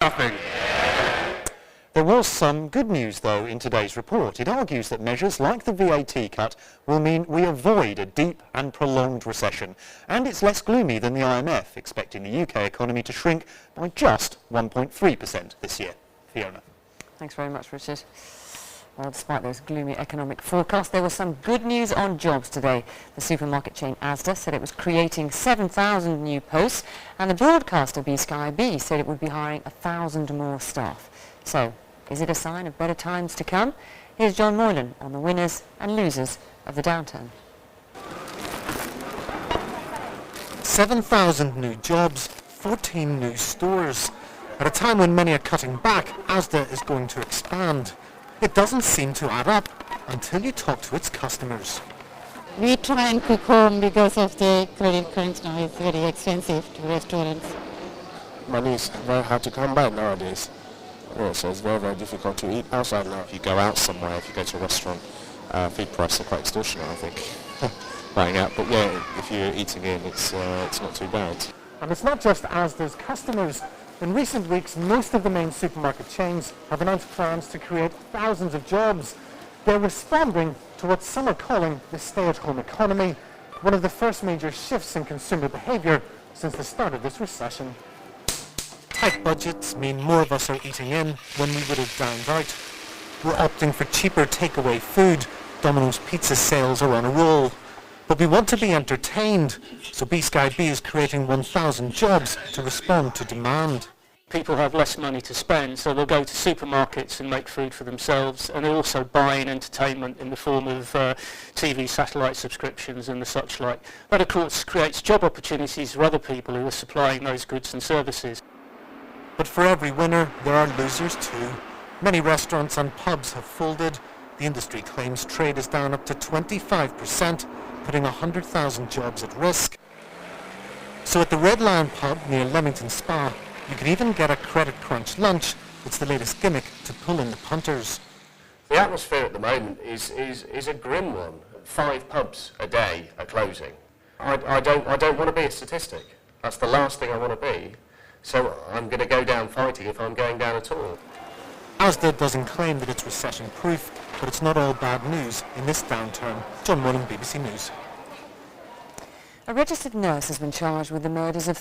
Nothing. There was some good news, though, in today's report. It argues that measures like the VAT cut will mean we avoid a deep and prolonged recession. And it's less gloomy than the IMF, expecting the UK economy to shrink by just 1.3% this year. Fiona. Thanks very much, Richard. Well, despite those gloomy economic forecasts, there was some good news on jobs today. The supermarket chain Asda said it was creating 7,000 new posts, and the broadcaster Sky B said it would be hiring 1,000 more staff. So, is it a sign of better times to come? Here's John Moylan on the winners and losers of the downturn. 7,000 new jobs, 14 new stores. At a time when many are cutting back, Asda is going to expand. It doesn't seem to add up until you talk to its customers. We try and cook home because of the credit crunch now. It's very expensive to restaurants. Money is very hard to come by nowadays. Yeah, so it's very, very difficult to eat outside now. If you go out somewhere, if you go to a restaurant, food prices are quite extortionate, I think, buying out. But yeah, if you're eating in, it's not too bad. And it's not just Asda's customers. In recent weeks, most of the main supermarket chains have announced plans to create thousands of jobs. They're responding to what some are calling the stay-at-home economy, one of the first major shifts in consumer behaviour since the start of this recession. Tight budgets mean more of us are eating in when we would have dined out. We're opting for cheaper takeaway food. Domino's pizza sales are on a roll. But we want to be entertained, so Sky B is creating 1,000 jobs to respond to demand. People have less money to spend, so they'll go to supermarkets and make food for themselves, and they're also buying entertainment in the form of TV satellite subscriptions and the such like. That, of course, creates job opportunities for other people who are supplying those goods and services. But for every winner, there are losers too. Many restaurants and pubs have folded. The industry claims trade is down up to 25%, putting 100,000 jobs at risk. So at the Red Lion pub near Leamington Spa, you can even get a credit crunch lunch. It's the latest gimmick to pull in the punters. The atmosphere at the moment is a grim one. 5 pubs a day are closing. I don't want to be a statistic. That's the last thing I want to be. So I'm going to go down fighting if I'm going down at all. Asda doesn't claim that it's recession-proof, but it's not all bad news in this downturn. John Moylan, BBC News. A registered nurse has been charged with the murders of